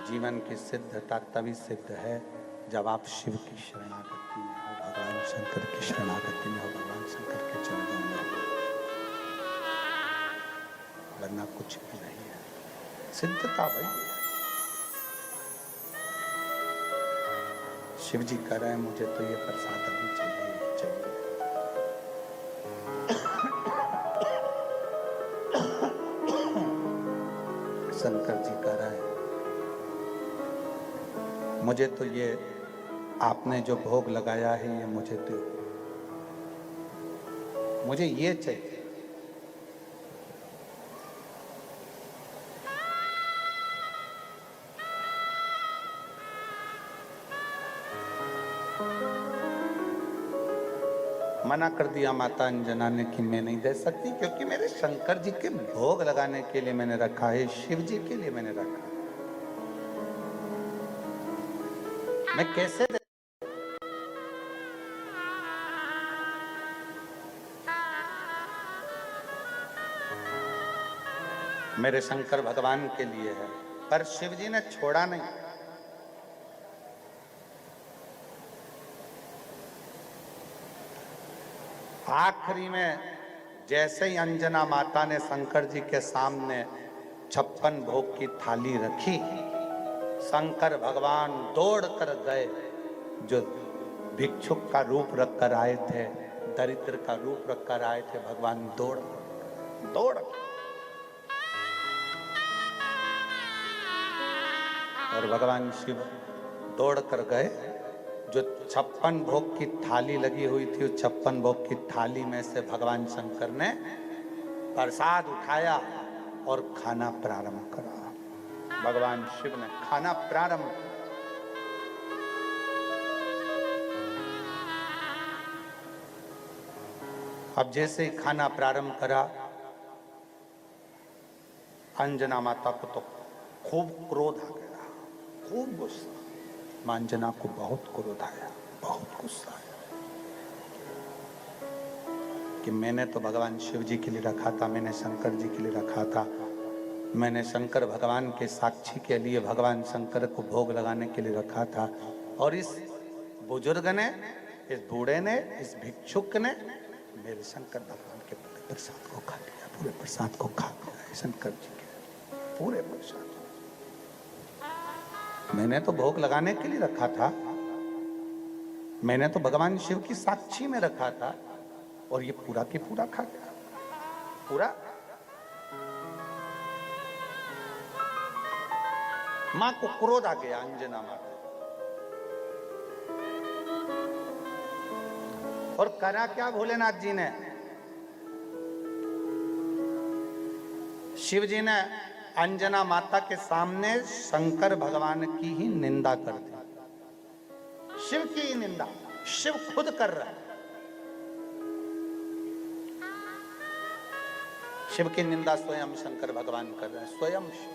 जीवन की सिद्धता तभी सिद्ध है जब आप शिव की शरणागति में हो, भगवान शंकर की शरणागति में हो, भगवान शंकर के चरणों में हो, वरना कुछ भी नहीं है। सिद्धता वही है। शिव जी कह रहे हैं मुझे तो ये प्रसाद अभी चाहिए चाहिए। शंकर जी कह रहे हैं मुझे तो ये आपने जो भोग लगाया है ये मुझे दो, मुझे ये चाहिए। मना कर दिया माता अंजना ने कि मैं नहीं दे सकती, क्योंकि मेरे शंकर जी के भोग लगाने के लिए मैंने रखा है, शिव जी के लिए मैंने रखा है। मैं कैसे दे? मेरे शंकर भगवान के लिए है। पर शिव जी ने छोड़ा नहीं। आखिरी में जैसे ही अंजना माता ने शंकर जी के सामने 56 भोग की थाली रखी, शंकर भगवान दौड़ कर गए। जो भिक्षुक का रूप रखकर आए थे, दरिद्र का रूप रखकर आए थे, भगवान दौड़ दौड़ और भगवान शिव दौड़ कर गए। जो 56 भोग की थाली लगी हुई थी, उस 56 भोग की थाली में से भगवान शंकर ने प्रसाद उठाया और खाना प्रारंभ करा। भगवान शिव ने खाना प्रारंभ किया। अब जैसे ही खाना प्रारंभ करा, अंजना माता को तो खूब क्रोध आ गया, खूब गुस्सा। अंजना को बहुत क्रोध आया, बहुत गुस्सा आया कि मैंने तो भगवान शिव जी के लिए रखा था, मैंने शंकर जी के लिए रखा था, मैंने शंकर भगवान के साक्षी के लिए भगवान शंकर को भोग लगाने के लिए रखा था, और इस बुजुर्ग ने, इस बूढ़े ने, इस भिक्षुक ने मेरे शंकर भगवान के पूरे प्रसाद को खा लिया, पूरे प्रसाद को खा लिया। शंकर जी के पूरे प्रसाद मैंने तो भोग लगाने के लिए रखा था, मैंने तो भगवान शिव की साक्षी में रखा था, और ये पूरा के पूरा खा गया, पूरा। मां को क्रोध आ गया, अंजना मां को। और करा क्या भोलेनाथ जी ने? शिव जी ने अंजना माता के सामने शंकर भगवान की ही निंदा कर दी, शिव की ही निंदा शिव खुद कर रहा है। शिव की निंदा स्वयं शंकर भगवान कर रहे हैं, स्वयं शिव।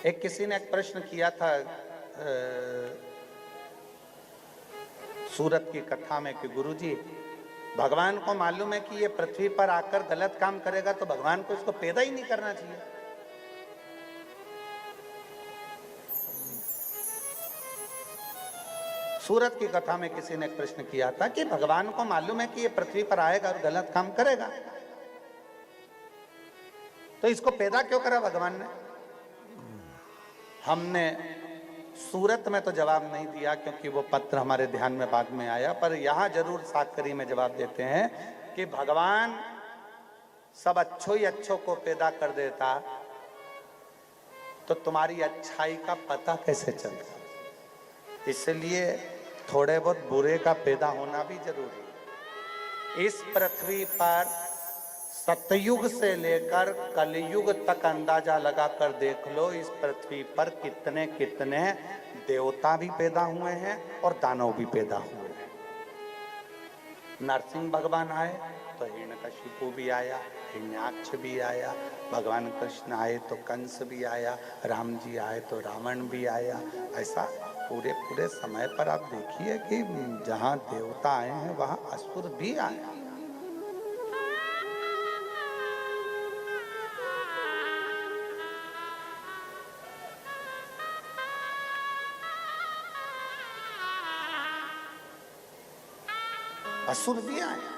एक किसी ने एक प्रश्न किया था सूरत की कथा में कि गुरुजी, भगवान को मालूम है कि ये पृथ्वी पर आकर गलत काम करेगा, तो भगवान को इसको पैदा ही नहीं करना चाहिए। सूरत की कथा में किसी ने एक प्रश्न किया था कि भगवान को मालूम है कि ये पृथ्वी पर आएगा और गलत काम करेगा, तो इसको पैदा क्यों करा भगवान ने? हमने सूरत में तो जवाब नहीं दिया, क्योंकि वो पत्र हमारे ध्यान में बाद में आया, पर यहां जरूर साकरी में जवाब देते हैं कि भगवान सब अच्छो ही अच्छों को पैदा कर देता, तो तुम्हारी अच्छाई का पता कैसे चलता? इसलिए थोड़े बहुत बुरे का पैदा होना भी जरूरी है। इस पृथ्वी पर सतयुग से लेकर कलयुग तक अंदाजा लगाकर देख लो, इस पृथ्वी पर कितने कितने देवता भी पैदा हुए हैं और दानव भी पैदा हुए हैं। नरसिंह भगवान आए तो हिरण्यकशिपु भी आया, हिरण्याक्ष भी आया, भगवान कृष्ण आए तो कंस भी आया, राम जी आए तो रावण भी आया। ऐसा पूरे पूरे समय पर आप देखिए कि जहाँ देवता आए हैं वहाँ असुर भी आए। असुर भी आए।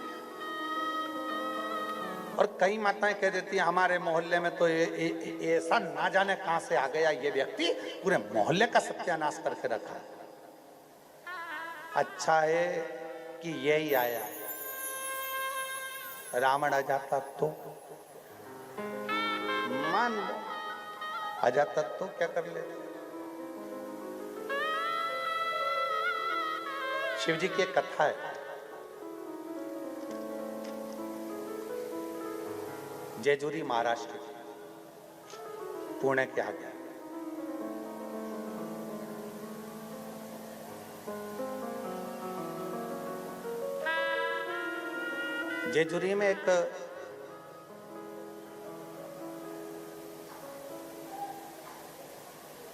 और कई माताएं कह देती हैं हमारे मोहल्ले में तो ये ऐसा ना जाने कहां से आ गया ये व्यक्ति, पूरे मोहल्ले का सत्यानाश करके रखा। अच्छा है कि यही आया, रावण आ जाता तो मान लो, आ जाता तो क्या कर लेते। शिव जी की एक कथा है, जेजुरी महाराष्ट्र, पुणे के आगे। जेजुरी में एक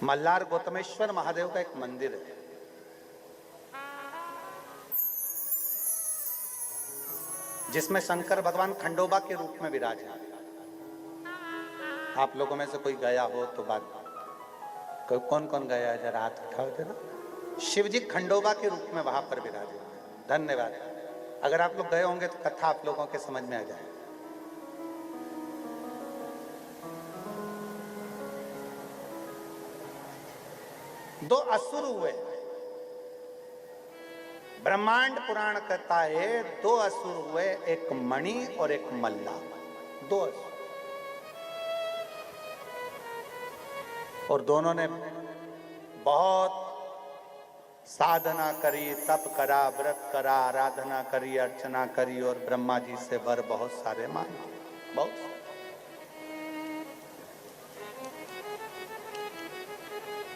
मल्हार गौतमेश्वर महादेव का एक मंदिर है। जिसमें शंकर भगवान खंडोबा के रूप में विराजे। आप लोगों में से कोई गया हो तो बात, कौन कौन गया है जरा हाथ उठाओ जरा। शिव जी खंडोबा के रूप में वहां पर विराजे। धन्यवाद। अगर आप लोग गए होंगे तो कथा आप लोगों के समझ में आ जाए। दो असुर हुए। ब्रह्मांड पुराण कहता है दो असुर हुए, एक मणि और एक मल्ला। दो असुर, और दोनों ने बहुत साधना करी, तप करा, व्रत करा, आराधना करी, अर्चना करी और ब्रह्मा जी से वर बहुत सारे मांगे। बहुत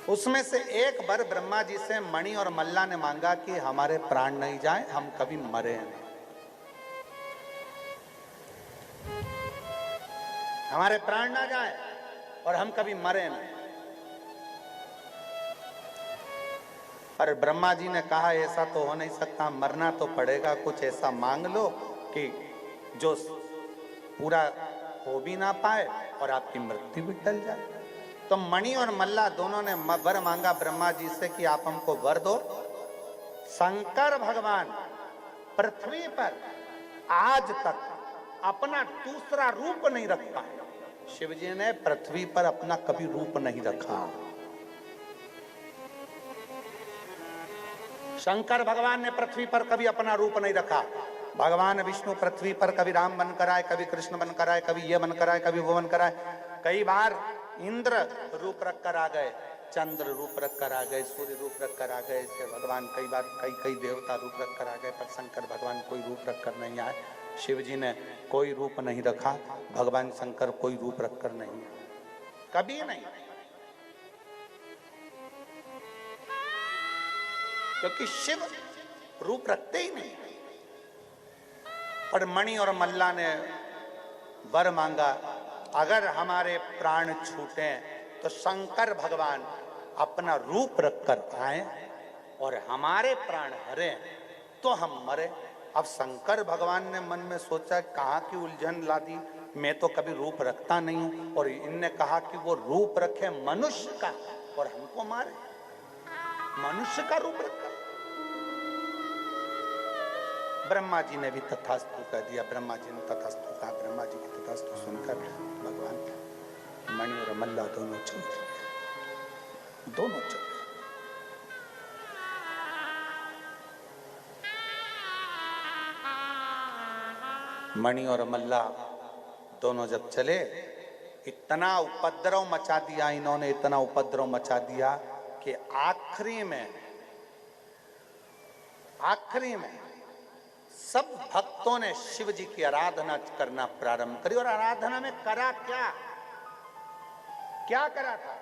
उसमें से एक वर ब्रह्मा जी से मणि और मल्ला ने मांगा कि हमारे प्राण नहीं जाए, हम कभी मरे नहीं, हमारे प्राण ना जाए और हम कभी मरे नहीं। और ब्रह्मा जी ने कहा ऐसा तो हो नहीं सकता, मरना तो पड़ेगा, कुछ ऐसा मांग लो कि जो पूरा हो भी ना पाए और आपकी मृत्यु भी टल जाए। तो मणि और मल्ला दोनों ने वर मांगा ब्रह्मा जी से कि आप हमको वर दो। शंकर भगवान पृथ्वी पर आज तक अपना दूसरा रूप नहीं रख पाए। शिव जी ने पृथ्वी पर अपना कभी रूप नहीं रखा। शंकर भगवान ने पृथ्वी पर कभी अपना रूप नहीं रखा। भगवान विष्णु पृथ्वी पर कभी राम बनकर आए, कभी कृष्ण बनकर आए, कभी ये बनकर आए, कभी वो बनकर आए। कई बार इंद्र रूप रख कर आ गए, चंद्र रूप रख कर आ गए, सूर्य रूप रख कर आ गए। ऐसे भगवान कई बार कई देवता रूप रख कर आ गए, पर शंकर भगवान कोई रूप रख कर नहीं आए। शिव जी ने कोई रूप नहीं रखा, भगवान शंकर कोई रूप रख कर नहीं आए, कभी नहीं। क्योंकि शिव रूप रखते ही नहीं। और मणि और मल्ला ने वर मांगा, अगर हमारे प्राण छूटे तो शंकर भगवान अपना रूप रखकर आए और हमारे प्राण हरे तो हम मरे। अब शंकर भगवान ने मन में सोचा कहाँ की उलझन ला दी, मैं तो कभी रूप रखता नहीं हूं, और इनने कहा कि वो रूप रखे मनुष्य का और हमको मारे, मनुष्य का रूप रखा। ब्रह्मा जी ने भी तथास्तु कह दिया। ब्रह्मा जी ने तथास्तु कहा। ब्रह्मा जी की तथास्तु सुनकर भगवान मणि और मल्ला दोनों चल दिए, दोनों चल। मणि और मल्ला दोनों जब चले, इतना उपद्रव मचा दिया इन्होंने, इतना उपद्रव मचा दिया कि आखिरी में सब भक्तों ने शिव जी की आराधना करना प्रारंभ करी। और आराधना में करा क्या करा था?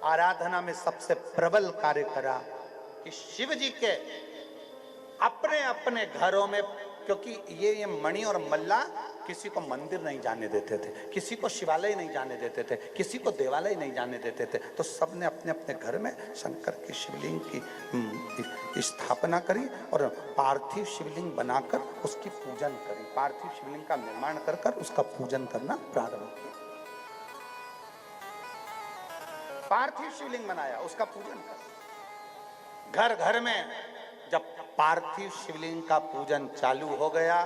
आराधना में सबसे प्रबल कार्य करा कि शिव जी के अपने अपने घरों में, क्योंकि ये मणि और मल्ला किसी को मंदिर नहीं जाने देते थे, किसी को शिवालय नहीं जाने देते थे, किसी को देवालय नहीं जाने देते थे, तो सबने अपने अपने घर में शंकर की शिवलिंग की स्थापना करी और पार्थिव शिवलिंग बनाकर उसकी पूजन करी। पार्थिव शिवलिंग का निर्माण कर उसका पूजन करना प्रारंभ किया। पार्थिव शिवलिंग बनाया, उसका पूजन कर। घर घर में जब पार्थिव शिवलिंग का पूजन चालू हो गया।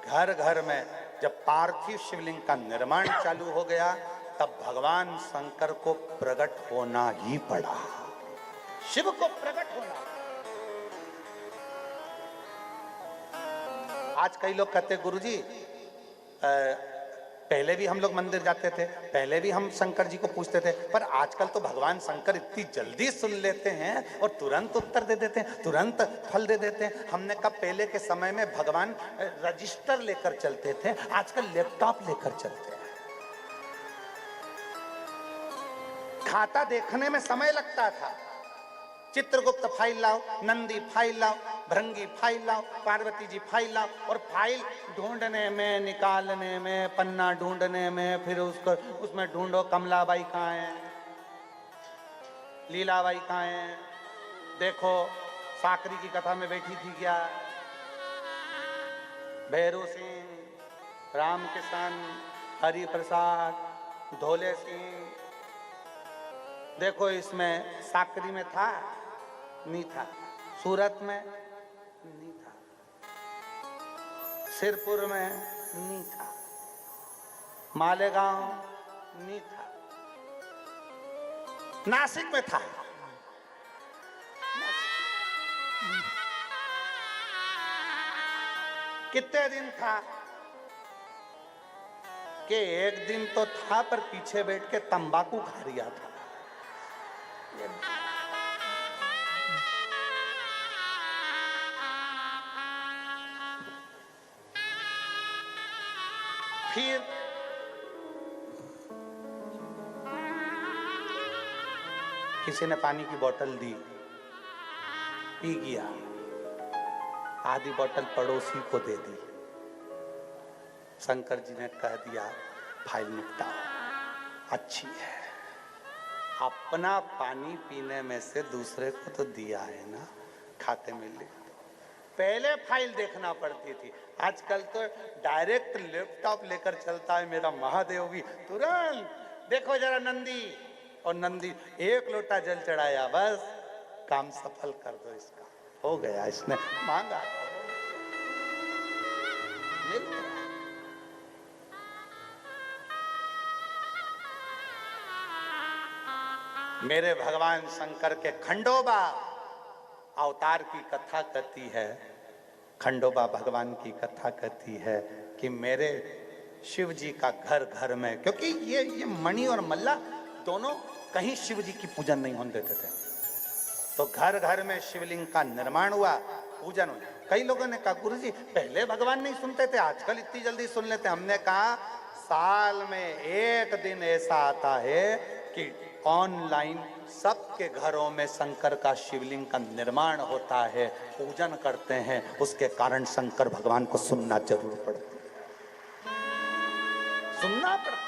घर घर में जब पार्थिव शिवलिंग का निर्माण चालू हो गया तब भगवान शंकर को प्रकट होना ही पड़ा। शिव को प्रकट होना। आज कई लोग कहते गुरुजी पहले भी हम लोग मंदिर जाते थे, पहले भी हम शंकर जी को पूछते थे, पर आजकल तो भगवान शंकर इतनी जल्दी सुन लेते हैं और तुरंत उत्तर दे देते हैं, तुरंत फल दे देते हैं। हमने कहा पहले के समय में भगवान रजिस्टर लेकर चलते थे, आजकल लैपटॉप लेकर चलते हैं। खाता देखने में समय लगता था, चित्रगुप्त फाइल लाओ, नंदी फाइल लाओ, भृंगी फाइल लाओ, पार्वती जी फाइल लाओ, और फाइल ढूंढने में, निकालने में, पन्ना ढूंढने में, फिर उसको उसमें ढूंढो कमलाबाई कहाँ है, लीलाबाई कहाँ है, देखो साकरी की कथा में बैठी थी क्या, भैरू सिंह, राम किशन, हरि प्रसाद, धोले सिंह, देखो इसमें साकरी में था, नहीं था, सूरत में नहीं था, सिरपुर में नहीं था, मालेगांव नहीं था, नासिक में था। कितने दिन था कि एक दिन तो था पर पीछे बैठ के तंबाकू खा रिया था। फिर किसी ने पानी की बोतल दी, पी गया, आधी बोतल पड़ोसी को दे दी। शंकर जी ने कह दिया फाइल निपटाओ, अच्छी है, अपना पानी पीने में से दूसरे को तो दिया है ना, खाते में लिख दो। पहले फाइल देखना पड़ती थी, आजकल तो डायरेक्ट लैपटॉप लेकर चलता है मेरा महादेव भी, तुरंत देखो जरा नंदी, और नंदी एक लोटा जल चढ़ाया, बस काम सफल कर दो इसका, हो गया, इसने मांगा मिल गया। मेरे भगवान शंकर के खंडोबा अवतार की कथा कहती है, खंडोबा भगवान की कथा कहती है कि मेरे शिव जी का घर घर में, क्योंकि ये मणि और मल्ला दोनों कहीं शिव जी की पूजन नहीं होने देते थे, तो घर घर में शिवलिंग का निर्माण हुआ, पूजन हुआ। कई लोगों ने कहा गुरुजी पहले भगवान नहीं सुनते थे, आजकल इतनी जल्दी सुन लेते। हमने कहा साल में एक दिन ऐसा आता है कि ऑनलाइन सबके घरों में शंकर का शिवलिंग का निर्माण होता है, पूजन करते हैं, उसके कारण शंकर भगवान को सुनना जरूर पड़ता है, सुनना पड़ता है।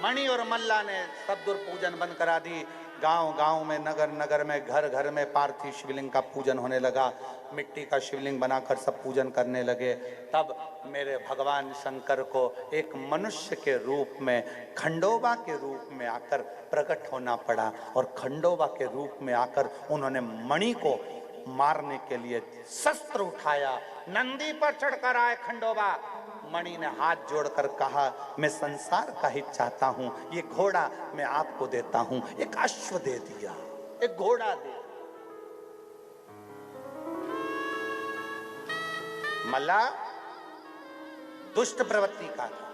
मणि और मल्ला ने सब दूर पूजन बंद करा दी, गांव गांव में, नगर नगर में, घर घर में पार्थिव शिवलिंग का पूजन होने लगा, मिट्टी का शिवलिंग बनाकर सब पूजन करने लगे। तब मेरे भगवान शंकर को एक मनुष्य के रूप में, खंडोबा के रूप में आकर प्रकट होना पड़ा, और खंडोबा के रूप में आकर उन्होंने मणि को मारने के लिए शस्त्र उठाया, नंदी पर चढ़कर आए खंडोबा। मणि ने हाथ जोड़कर कहा मैं संसार का हित चाहता हूं, ये घोड़ा मैं आपको देता हूं। एक अश्व दे दिया, एक घोड़ा दे। मल्ला दुष्ट प्रवृत्ति का था,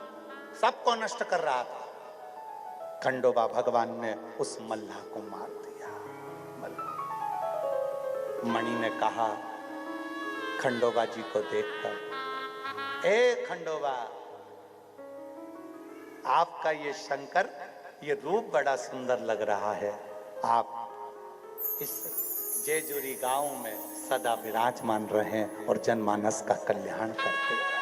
सबको नष्ट कर रहा था, खंडोबा भगवान ने उस मल्ला को मार दिया। मणि ने कहा खंडोबा जी को देखकर, ए खंडोबा, आपका ये शंकर, ये रूप बड़ा सुंदर लग रहा है, आप इस जेजुरी गांव में सदा विराजमान रहें और जनमानस का कल्याण करते हैं।